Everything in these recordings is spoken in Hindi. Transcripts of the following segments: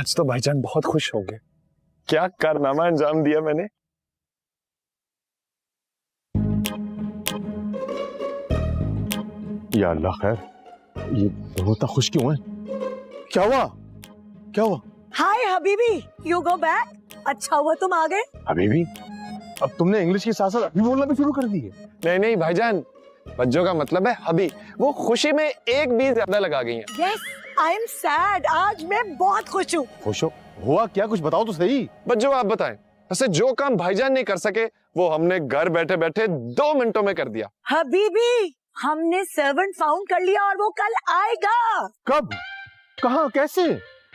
आज तो भाईजान बहुत खुश हो गए। क्या कारनामा अंजाम दिया मैंने। या अल्लाह खैर, ये रोता खुश क्यों है? क्या हुआ? क्या हुआ? हाय हबीबी, यू गो बैक। अच्छा हुआ तुम आ गए। हबीबी? अब तुमने इंग्लिश के साथ साथ अभी बोलना भी शुरू कर दी है। नहीं नहीं भाईजान, बच्चों का मतलब है हबी। वो खुशी में एक भी ज्यादा लगा गई हैं। Yes, I am sad. आज मैं बहुत खुश हूँ। खुश हो? हुआ क्या? कुछ बताओ तो सही। बच्चों आप बताएं। वैसे जो काम भाईजान नहीं कर सके वो हमने घर बैठे बैठे 2 मिनटों में कर दिया। हबीबी, हमने सर्वेंट फाउंड कर लिया और वो कल आएगा। कब? कहाँ? कैसे?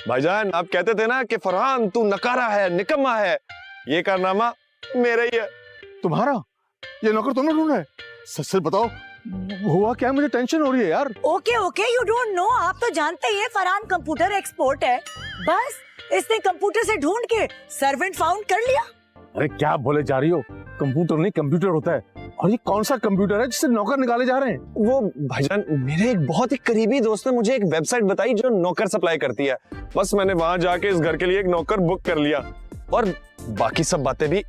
भाईजान आप कहते थे ना कि फरहान तू नकारा है, निकम्मा है। ये कारनामा मेरा ही है। तुम्हारा? ये नौकर तुमने ढूंढा है? सच सच बताओ, हुआ क्या? मुझे टेंशन हो रही है यार। Okay okay, you don't know. आप तो जानते ही हैं फरहान कंप्यूटर एक्सपर्ट है। बस इसने कंप्यूटर से ढूंढ के सर्वेंट फाउंड कर लिया। अरे क्या बोले जा रही हो? कंप्यूटर नहीं, कंप्यूटर होता है। और ये कौन सा कंप्यूटर है जिससे नौकर निकाले जा रहे हैं? वो भाईजान मेरे एक बहुत ही करीबी दोस्त ने मुझे एक वेबसाइट बताई जो नौकर सप्लाई करती है। बस मैंने वहां जाके इस घर के लिए एक नौकर बुक कर लिया और बाकी सब बातें भी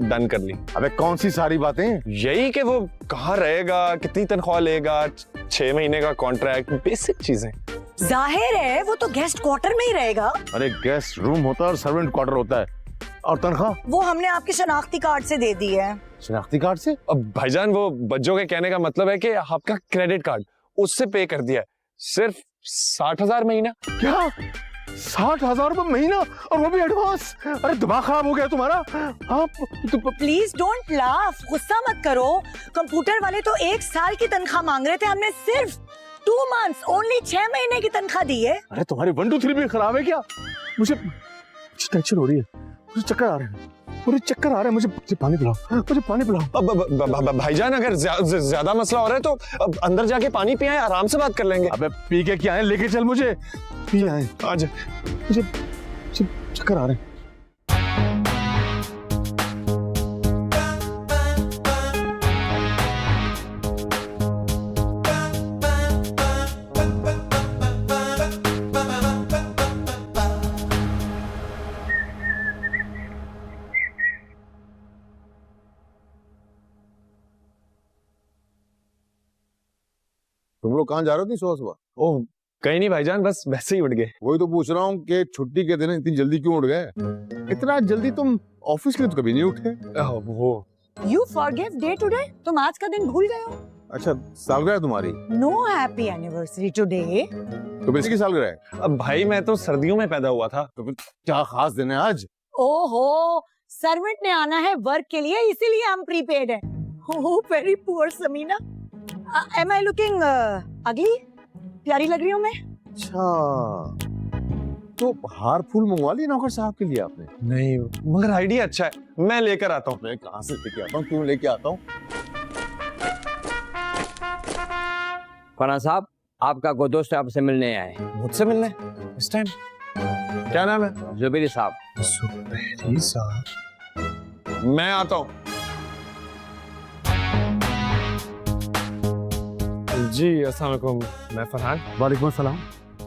डन कर ली। अबे कौन सी सारी बातें? यही कि वो कहाँ रहेगा, कितनी तनख्वाह लेगा, 6 महीने का कॉन्ट्रैक्ट, बेसिक चीजें। जाहिर है वो तो गेस्ट क्वार्टर में ही रहेगा। अरे गेस्ट रूम होता है और सर्वेंट क्वार्टर होता है। और तनख्वाह? वो हमने आपके शनाख्ती कार्ड से दे दी है। शनाख्ती कार्ड से? अब भाईजान वो बच्चों के कहने का मतलब है कि आपका क्रेडिट कार्ड उससे पे कर दिया है। सिर्फ 60,000 महीना। क्या? 60,000 रुपए महीना? और वो भी एडवांस? अरे दिमाग खराब हो गया तुम्हारा? आप प्लीज डोंट लाफ, गुस्सा मत करो। कंप्यूटर वाले तो 1 साल की तनख्वाह मांग रहे थे, हमने सिर्फ 2 मंथ्स, ओनली 6 महीने की तनख्वाह दी है। अरे तुम्हारी 1 2 3 भी खराब है क्या? मुझे टेंशन हो रही है, मुझे चक्कर आ रहे हैं, मुझे चक्कर आ रहे हैं। मुझे पानी पिलाओ, मुझे पानी पिलाओ। भाईजान अगर ज्यादा मसला हो रहा है तो अब अंदर जाके पानी पिए, आराम से बात कर लेंगे। अबे पी के क्या है? लेके चल मुझे। पी आए आज मुझे चक्कर आ रहे हैं। तुम लोग कहाँ जा रहे हो इतनी सुबह सुबह? ओह कहीं नहीं भाईजान, बस वैसे ही उठ गए। वही तो पूछ रहा हूँ कि छुट्टी के दिन इतनी जल्दी क्यों उठ गए? इतना जल्दी तुम ऑफिस के लिए तो कभी नहीं उठे। वो यू फॉरगेव डे टुडे? तुम आज का दिन भूल गए हो? अच्छा सालगिरह है तुम्हारी? No happy anniversary today. तो इसकी सालगिरह है? अब भाई मैं तो सर्दियों में पैदा हुआ था। तो फिर क्या खास दिन है आज? ओहो, सर्वेंट ने आना है वर्क के लिए, इसीलिए हम प्रीपेड है। Oh very poor Sameena. Am I looking ugly? प्यारी लग रही हूँ मैं? अच्छा तो हार फूल मंगवा लिए नौकर साहब के लिए आपने? नहीं मगर आइडिया अच्छा है, मैं लेकर आता हूँ। मैं कहाँ से लेके आता हूँ? क्यों लेके आता हूँ? फरहान साहब, आपका कोई दोस्त आपसे मिलने आए हैं। मुझसे मिलने इस टाइम? क्या नाम है? जुबेरी साहब। जुबेरी साहब। मैं आता हूँ। जी अस्सलाम वालेकुम, मैं फरहान। वालेकुम सलाम।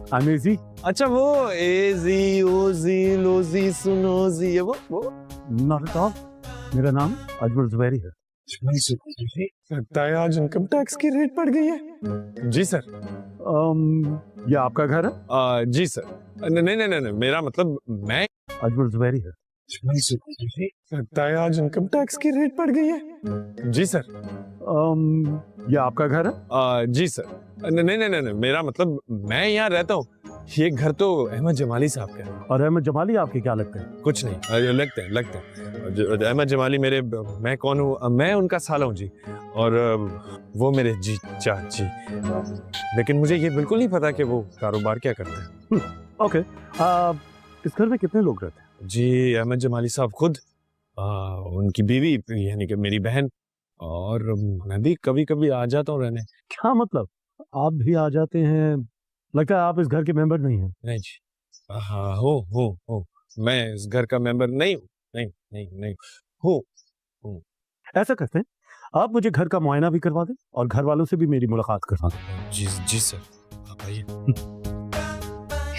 I'm easy। अच्छा वो एजी ओजी लोजी सुनोजी ये वो Not at all। मेरा नाम अजमल जुबैरी है। लगता है आज इनकम टैक्स की रेट बढ़ गई है। जी सर। ये आपका घर है? जी सर। नहीं नहीं नहीं मेरा मतलब मैं अजमल जुबैरी है। लगता है आज इनकम टैक्स की रेट बढ़ गई है। जी सर। ये आपका घर है? जी सर। नहीं नहीं नहीं मेरा मतलब मैं यहाँ रहता हूँ। ये घर तो अहमद जमाली साहब का है। और अहमद जमाली आपके क्या लगते हैं? कुछ नहीं, लगते हैं। अहमद जमाली मेरे, मैं कौन हूँ? मैं उनका साला हूँ जी। और वो मेरे जी चाची। लेकिन मुझे ये बिल्कुल नहीं पता कि वो कारोबार क्या करते हैं। ओके। इस घर में कितने लोग रहते हैं? जी अहमद जमाली साहब खुद, उनकी बीवी यानी कि मेरी बहन, और मैं भी कभी कभी आ जाता हूँ रहने। क्या मतलब? आप भी आ जाते हैं? लगता है आप इस घर के मेंबर नहीं हैं। नहीं जी। हाँ हो मैं इस घर का मेंबर नहीं हूँ। नहीं हूँ। ऐसा करते हैं, आप मुझे घर का मुआयना भी करवा दें और घर वालों से भी मेरी मुलाकात करवा दें। जी सर, आप आइए।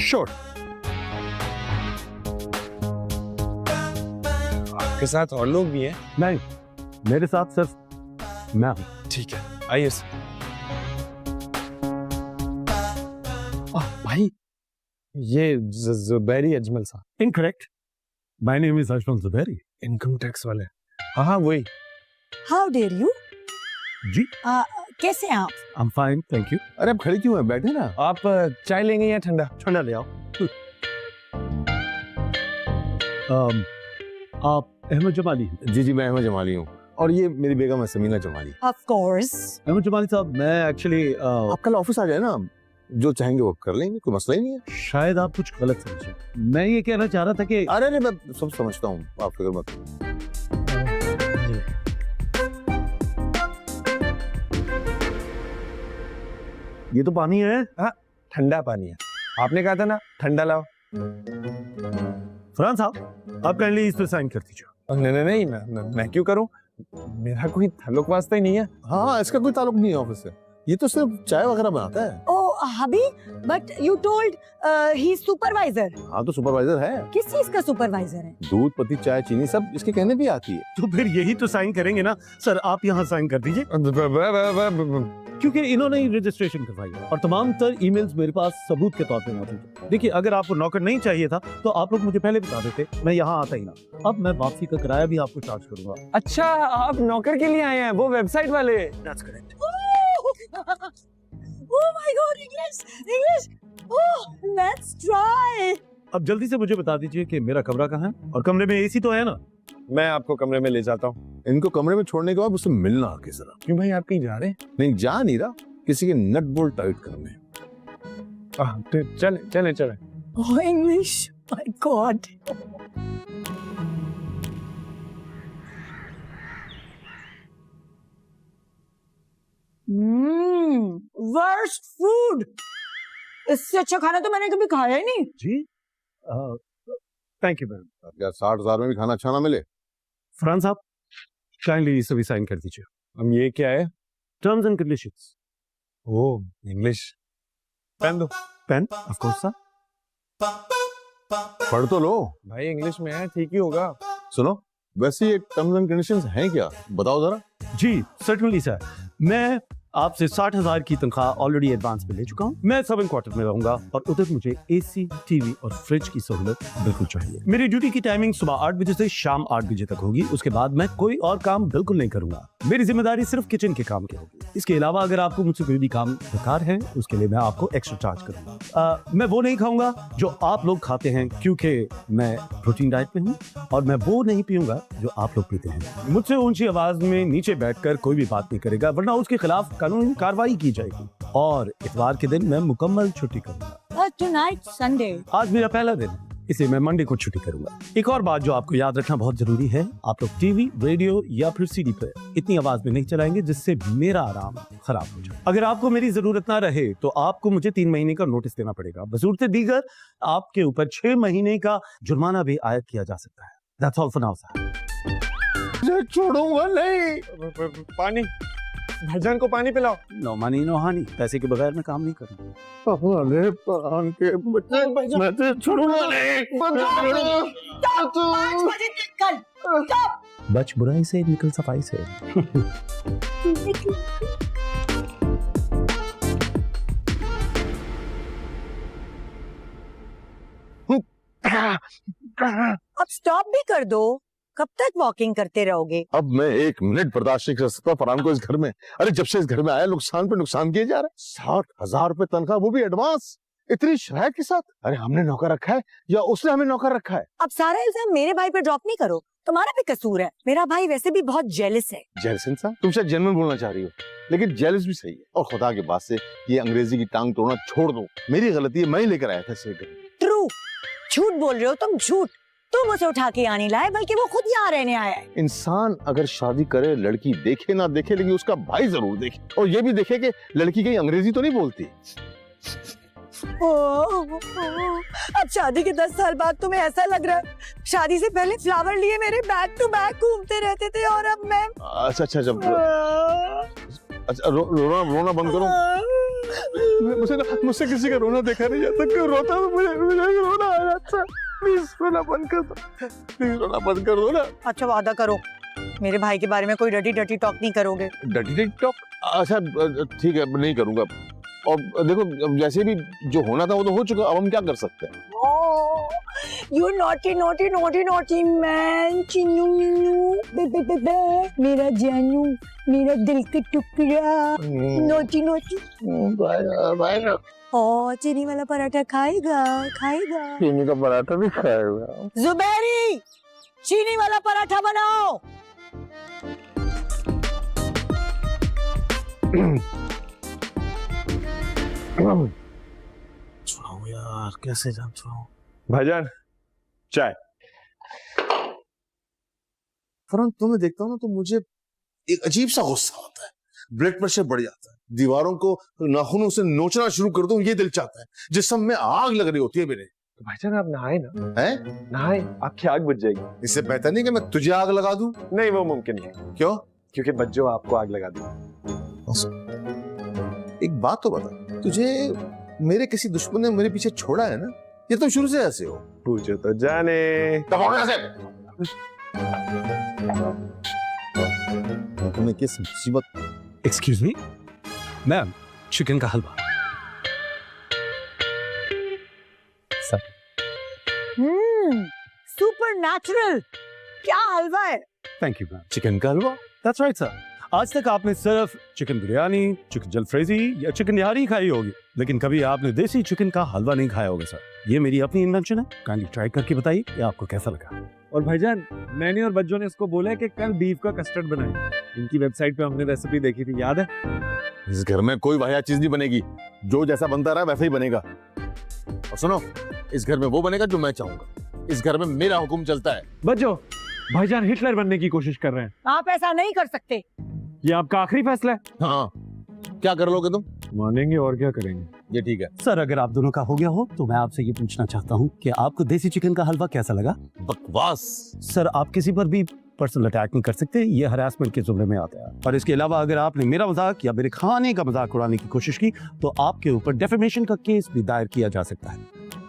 श्योर। आपके साथ और लोग भी हैं? नहीं, मेरे साथ सिर्फ मैं हूँ। ठीक है, आइए सर। भाई ये जुबैरी अजमल साहब। Incorrect, my name is Ashfaq Zubairi. Income tax वाले। हाँ वही। How dare you? जी, कैसे हैं आप? I am fine, thank you. अरे अब खड़े क्यों हैं? बैठे ना। आप चाय लेंगे या ठंडा? ठंडा ले आओ। आप अहमद जमाली हैं? जी मैं अहमद जमाली हूँ और ये मेरी बेगम है समीना जमाली। Of course. अहमद जमाली साहब, मैं एक्चुअली आप कल ऑफिस आ जाए ना, जो चाहेंगे वो कर लेंगे, कोई मसला ही नहीं है। शायद आप कुछ गलत समझे। मैं ये कहना चाह रहा था कि अरे मैं सब समझता हूँ, आप फिक्र मत करो। ये तो पानी है। ठंडा पानी है। आपने कहा था ना ठंडा लाओ। फरहान साहब, आप काइंडली इस पे साइन कर दीजिए। नहीं, मैं क्यों करूं? मेरा कोई ताल्लुक वास्ता ही नहीं है। हाँ, इसका कोई ताल्लुक नहीं है ऑफिस से, ये तो सिर्फ चाय वगैरह बनाता है। Oh hubby, but you told he is supervisor. हाँ तो सुपरवाइजर है। किस चीज का सुपरवाइजर है? दूध, पत्ती, चाय, चीनी सब इसके कहने भी आती है। तो फिर यही तो साइन करेंगे ना सर, आप यहाँ साइन कर दीजिए, क्योंकि इन्होंने ही रजिस्ट्रेशन करवाई है और तमाम तर ईमेल्स मेरे पास सबूत के तौर पे मौजूद है। देखिए, अगर आपको नौकर नहीं चाहिए था तो आप लोग मुझे पहले बता देते, मैं यहाँ आता ही ना। अब मैं वापसी का किराया भी आपको चार्ज करूंगा। अच्छा, आप नौकर के लिए आए हैं, वो वेबसाइट वाले? That's correct. Oh my God, English. Oh, let's try. अब जल्दी से मुझे बता दीजिए कि मेरा कमरा कहाँ है और कमरे में एसी तो है ना? मैं आपको कमरे में ले जाता हूँ। इनको कमरे में छोड़ने के बाद उससे मिलना आके जरा। क्यों भाई, आप कहीं जा रहे हैं? नहीं जा नहीं रहा, किसी के नट बोल्ट टाइट करने। चले। Oh, English. My God. Worst food. इससे अच्छा खाना तो मैंने कभी खाया ही नहीं। जी, थैंक यू मैम। क्या 60,000 में भी खाना अच्छा ना मिले? फरहान साहब, काइंडली इस भी साइन कर दीजिए। अब ये क्या है? Terms and conditions. Oh, English. Pen दो। Pen, of course sir. पढ़ तो लो भाई, इंग्लिश में है, ठीक ही होगा। सुनो, वैसे ये टर्म्स एंड कंडीशंस हैं क्या, बताओ जरा। जी सर्टनली सर, मैं आपसे 60,000 की तनख्वाह ऑलरेडी एडवांस में ले चुका हूँ। मैं सब क्वार्टर में रहूंगा और उधर मुझे एसी, टीवी और फ्रिज की सहूलत बिल्कुल चाहिए। मेरी ड्यूटी की टाइमिंग सुबह 8 बजे से शाम 8 बजे तक होगी। उसके बाद मैं कोई और काम बिल्कुल नहीं करूंगा। मेरी जिम्मेदारी सिर्फ किचन के काम की होगी। इसके अलावा अगर आपको मुझसे कोई भी काम दरकार है, उसके लिए मैं आपको एक्स्ट्रा चार्ज करूंगा। मैं वो नहीं खाऊंगा जो आप लोग खाते हैं, क्योंकि मैं प्रोटीन डाइट में हूँ, और मैं वो नहीं पीऊंगा जो आप लोग पीते हैं। मुझसे ऊंची आवाज में नीचे बैठकर कोई भी बात नहीं करेगा, वरना उसके खिलाफ कानूनी कार्रवाई की जाएगी। और इतवार के दिन मैं मुकम्मल छुट्टी करूंगा। Tonight Sunday. आज मेरा पहला दिन है, इसलिए मैं मंडे को छुट्टी करूंगा। एक और बात जो आपको याद रखना बहुत जरूरी है, आप लोग टीवी, रेडियो या फिर सीडी पर इतनी आवाज में नहीं चलाएंगे जिससे मेरा आराम खराब हो जाए। अगर आपको मेरी जरूरत ना रहे तो आपको मुझे 3 महीने का नोटिस देना पड़ेगा। बसूरत दीगर आपके ऊपर 6 महीने का जुर्माना भी आयद किया जा सकता है। That's all for now, sir. छोड़ूंगा नहीं। पानी, भाईजान को पानी पिलाओ। नो मनी नो हानि, पैसे के बगैर मैं काम नहीं करूंगा। अरे परान के बच्चे, मैं तो छोड़ूंगा नहीं। 5 बजे तक कल। Stop. बच बुराई से निकल सफाई से। अब स्टॉप भी कर दो। कब तक वॉकिंग करते रहोगे? अब मैं 1 मिनट बर्दाश्त नहीं कर सकता फरहान को इस घर में। अरे जब से इस घर में आया नुकसान पे नुकसान किए जा रहे हैं। 60,000 रुपए तनख्वाह, वो भी एडवांस, इतनी शरायत के साथ। अरे हमने नौकर रखा है या उसने हमें नौकर रखा है? अब सारा इल्जाम मेरे भाई पर ड्रॉप नहीं करो, तुम्हारा भी कसूर है। मेरा भाई वैसे भी बहुत जेलस है। जेलस इंसान? तुम शायद जेन्युइन बोलना चाह रही हो, लेकिन जेलस भी सही है। और खुदा के बाद से ये अंग्रेजी की टांग तोड़ना छोड़ दो। मेरी गलती है, मैं ही लेकर आया था इसे घर। ट्रू, झूठ बोल रहे हो तुम, झूठ। तुम उसे उठा के आने लाए, बल्कि वो खुद यहाँ रहने आया है। इंसान अगर शादी करे, लड़की देखे ना देखे, लेकिन उसका भाई जरूर देखे, और ये भी देखे कि लड़की कहीं अंग्रेजी तो नहीं बोलती। अब शादी के 10 साल बाद तुम्हें ऐसा लग रहा है? शादी से पहले फ्लावर लिए मेरे बैक टू बैक घूमते रहते थे, और अब मैं अच्छा, रोना बंद करो। मुझसे किसी का रोना देखा नहीं जाता, क्यों रोता तो मुझे रोना आ जाता। प्लीज रोना बंद कर दो, प्लीज रोना बंद कर दो ना। अच्छा वादा करो मेरे भाई के बारे में कोई डटी डटी टॉक नहीं करोगे। डटी टिकटॉक? अच्छा ठीक है, नहीं करूंगा। और देखो वैसे भी जो होना था वो तो हो चुका, अब हम क्या कर सकते हैं। You naughty naughty naughty naughty man, Chinnu Minnu बे मेरा जानू, मेरा दिल का टुकड़ा, naughty naughty। ओ चीनी वाला पराठा खाएगा खाएगा। चीनी का पराठा भी खाएगा। जुबैरी चीनी वाला पराठा बनाओ। छुड़ाऊं यार, कैसे जान छुड़ाऊं? भाईजान चाय। फरहान तुम्हें देखता हूँ ना तो मुझे एक अजीब सा गुस्सा आता है, ब्लड प्रेशर बढ़ जाता है, दीवारों को नाखूनों से नोचना शुरू कर दूं ये दिल चाहता है, जिस्म में आग लग रही होती है मेरे। तो भाईजान आप नहाए ना, हैं? नहाए, आपकी आग बुझ जाएगी। इससे बेहतर नहीं कि मैं तुझे आग लगा दूं? नहीं वो मुमकिन नहीं, क्यों? क्योंकि बच्चों आपको आग लगा दी। एक बात तो बता, तुझे मेरे किसी दुश्मन ने मेरे पीछे छोड़ा है ना? ये तुम शुरू से ऐसे हो। पूछो तो जाने। तुम्हें किस मुसीबत। एक्सक्यूज मी मैम, चिकन का हलवा। सुपर नेचुरल, क्या हलवा है। Thank you ma'am. चिकन का हलवा, दैट्स राइट सर। आज तक आपने सिर्फ चिकन बिरयानी, चिकन जलफ्रेजी या चिकन निहारी खाई होगी, लेकिन कभी आपने देसी चिकन का हलवा नहीं खाया होगा सर। ये मेरी अपनी इन्वेंशन है, काइंडली ट्राई करके बताइए कि आपको कैसा लगा। और भाईजान मैंने और बच्चों ने इसको बोला है कि कल बीफ का कस्टर्ड बनाएं। इनकी वेबसाइट पे हमने रेसिपी देखी थी, याद है? इस घर में कोई वाहियात चीज नहीं बनेगी, जो जैसा बनता रहा वैसा ही बनेगा। और सुनो, इस घर में वो बनेगा जो मैं चाहूंगा, इस घर में मेरा हुक्म चलता है। बच्चों भाईजान हिटलर बनने की कोशिश कर रहे हैं, आप ऐसा नहीं कर सकते। ये आपका आखिरी फैसला है। हाँ, क्या कर लोगे तुम? मानेंगे और क्या करेंगे। ये ठीक है। सर अगर आप दोनों का हो गया हो तो मैं आपसे ये पूछना चाहता हूँ कि आपको देसी चिकन का हलवा कैसा लगा? बकवास। सर आप किसी पर भी पर्सनल अटैक नहीं कर सकते, ये हरासमेंट के जुमरे में आता है। और इसके अलावा अगर आपने मेरा मजाक या मेरे खाने का मजाक उड़ाने की कोशिश की तो आपके ऊपर डेफेमेशन का केस भी दायर किया जा सकता है।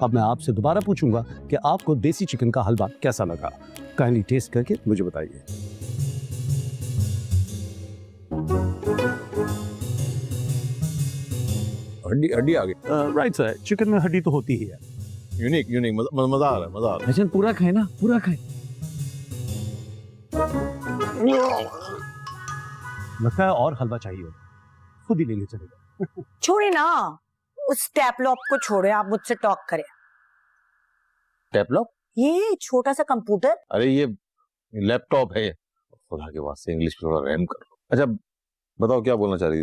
अब मैं आपसे दोबारा पूछूंगा कि आपको देसी चिकन का हलवा कैसा लगा? काइंडली टेस्ट करके मुझे बताइए। हड्डी हड्डी आ गई। राइट सर, चिकन में हड्डी तो होती ही है। यूनिक यूनिक, मजा आ रहा है, मजा आ रहा भाईजान पूरा खाए ना, पूरा खाए। लगता है और हलवा चाहिए, खुद ही लेंगे चलेगा। छोड़े ना, उस टैपलॉप को छोड़े, आप मुझसे टॉक करें। टैपलॉप? ये छोटा सा कंप्यूटर। अरे ये लैपटॉप है। खुदा के वास्ते इंग्लिश में थोड़ा रहम करो। अच्छा बताओ क्या बोलना चाह रही थी?